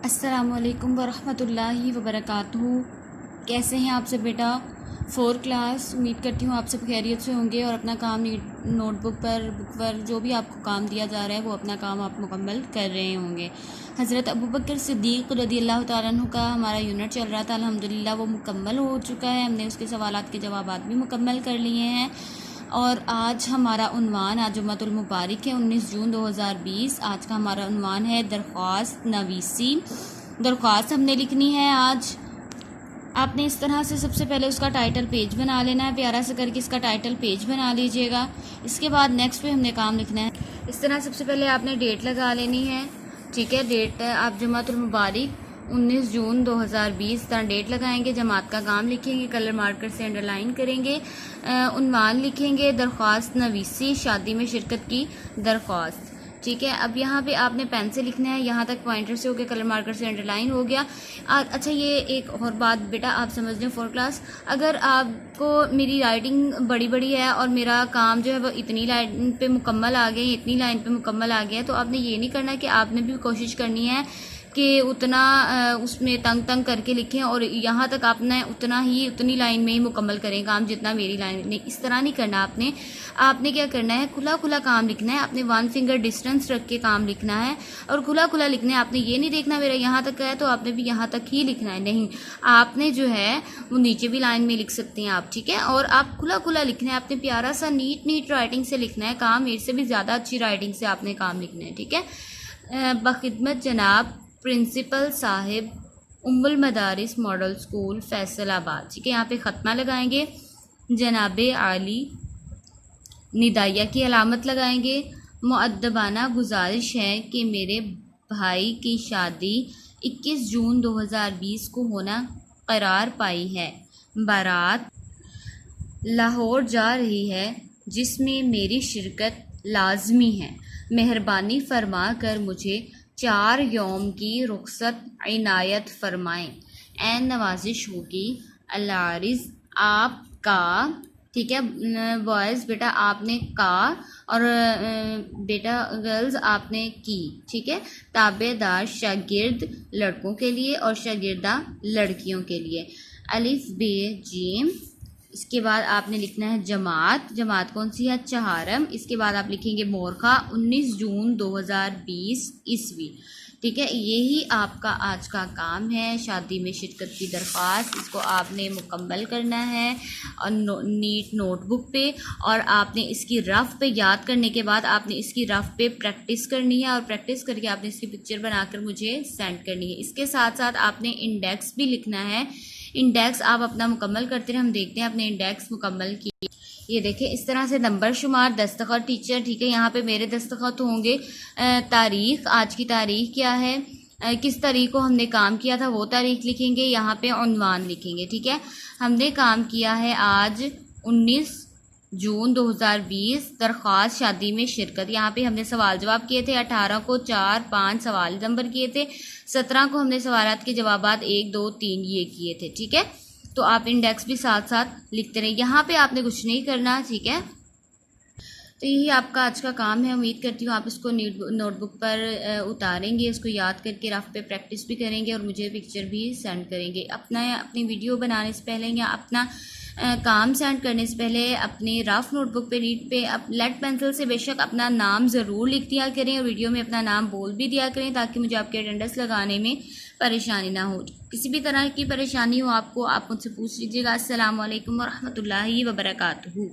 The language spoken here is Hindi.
अस्सलामुअलैकुम वरहमतुल्लाहि वबरकातुहू। कैसे हैं आप सब बेटा? 4 क्लास। उम्मीद करती हूँ आप सब खैरियत से होंगे और अपना काम नोटबुक पर, बुक पर जो भी आपको काम दिया जा रहा है वो अपना काम आप मुकम्मल कर रहे होंगे। हज़रत अबू बकर सिद्दीक़ रज़ियल्लाहु तआला अन्हु का हमारा यूनिट चल रहा था, अल्हम्दुलिल्लाह वो मुकम्मल हो चुका है। हमने उसके सवालात के जवाबात भी मुकम्मल कर लिए हैं और आज हमारा उन्वान, आज जुम्मतुल मुबारक है 19 जून 2020। आज का हमारा उन्वान है दरख्वास्त नवीसी। दरख्वास्त हमने लिखनी है आज। आपने इस तरह से सबसे पहले उसका टाइटल पेज बना लेना है, प्यारा से करके इसका टाइटल पेज बना लीजिएगा। इसके बाद नेक्स्ट पे हमने काम लिखना है। इस तरह सबसे पहले आपने डेट लगा लेनी है, ठीक है। डेट आप जुम्मतुल मुबारक 19 जून 2020 तरह डेट लगाएंगे, जमात का काम लिखेंगे, कलर मार्कर से अंडरलाइन करेंगे, उन्वान लिखेंगे दरख्वास्त नवीसी, शादी में शिरकत की दरख्वास्त, ठीक है। अब यहाँ पे आपने पेन से लिखना है, यहाँ तक पॉइंटर से हो गया, कलर मार्कर से अंडरलाइन हो गया। अच्छा, ये एक और बात बेटा आप समझ लें 4 क्लास, अगर आपको मेरी राइटिंग बड़ी बड़ी है और मेरा काम जो है वो इतनी लाइन पे मुकम्मल आ गया, इतनी लाइन पे मुकम्मल आ गया, तो आपने ये नहीं करना कि आपने भी कोशिश करनी है कि उतना उसमें तंग करके लिखें और यहाँ तक आपने उतनी लाइन में ही मुकम्मल करें काम जितना मेरी लाइन में। इस तरह नहीं करना आपने क्या करना है, खुला खुला काम लिखना है। आपने 1 फिंगर डिस्टेंस रख के काम लिखना है और खुला खुला लिखना है। आपने ये नहीं देखना मेरा यहाँ तक है तो आपने भी यहाँ तक ही लिखना है, नहीं, आपने जो है वो नीचे भी लाइन में लिख सकते हैं आप, ठीक है। और आप खुला खुला लिखना है, आपने प्यारा सा नीट राइटिंग से लिखना है काम, मेरे से भी ज़्यादा अच्छी राइटिंग से आपने काम लिखना है, ठीक है। बखिदमत जनाब प्रिंसिपल साहिब उम्मुल मदारिस मॉडल स्कूल फैसलाबाद, ठीक है। यहाँ पे ख़त्मा लगाएंगे, जनाबे आली निदाइया की अलामत लगाएंगे। मुअद्दबाना गुजारिश है कि मेरे भाई की शादी 21 जून 2020 को होना करार पाई है। बारात लाहौर जा रही है जिसमें मेरी शिरकत लाजमी है। मेहरबानी फरमा कर मुझे 4 यौम की रुखसत इनायत फरमाएँ। ऐन नवाजिश होगी अल्लारिज़ आपका, ठीक है। बॉयज़ बेटा आपने का और बेटा गर्ल्स आपने की, ठीक है। ताबेदार शागिर्द लड़कों के लिए और शागिर्दा लड़कियों के लिए। अलिफ बे जीम। इसके बाद आपने लिखना है जमात कौन सी है, चहारम। इसके बाद आप लिखेंगे मोरखा 19 जून 2020 ईस्वी, ठीक है। यही आपका आज का काम है, शादी में शिरकत की दरख्वास्त। इसको आपने मुकम्मल करना है और नीट नोटबुक पे, और आपने इसकी रफ़ पे याद करने के बाद आपने इसकी रफ़ पे प्रैक्टिस करनी है और प्रैक्टिस करके आपने इसकी पिक्चर बनाकर मुझे सेंड करनी है। इसके साथ साथ आपने इंडेक्स भी लिखना है। इंडेक्स आप अपना मुकम्मल करते रहे, हम देखते हैं अपने इंडेक्स मुकम्मल की। ये देखें इस तरह से नंबर शुमार, दस्तखत टीचर, ठीक है। यहाँ पे मेरे दस्तखत होंगे, तारीख़, आज की तारीख़ क्या है, किस तारीख़ को हमने काम किया था वो तारीख़ लिखेंगे। यहाँ पे उन्वान लिखेंगे, ठीक है। हमने काम किया है आज 19 जून 2020, दरख्वास्त शादी में शिरकत। यहाँ पे हमने सवाल जवाब किए थे, 18 को 4-5 सवाल नंबर किए थे, 17 को हमने सवालात के जवाबात 1 2 3 ये किए थे, ठीक है। तो आप इंडेक्स भी साथ साथ लिखते रहे, यहाँ पे आपने कुछ नहीं करना, ठीक है। तो यही आपका आज का काम है। उम्मीद करती हूँ आप इसको नोटबुक पर उतारेंगे, इसको याद करके रफ पे प्रैक्टिस भी करेंगे और मुझे पिक्चर भी सेंड करेंगे। अपनी वीडियो बनाने से पहले या अपना काम सेंड करने से पहले अपने रफ नोटबुक पे रीड पे लेड पेंसिल से बेशक अपना नाम ज़रूर लिख दिया करें और वीडियो में अपना नाम बोल भी दिया करें, ताकि मुझे आपके अटेंडेंस लगाने में परेशानी ना हो। किसी भी तरह की परेशानी हो आपको, आप मुझसे पूछ लीजिएगा। अस्सलाम वालेकुम वरहमतुल्लाहि वबरकातुहू।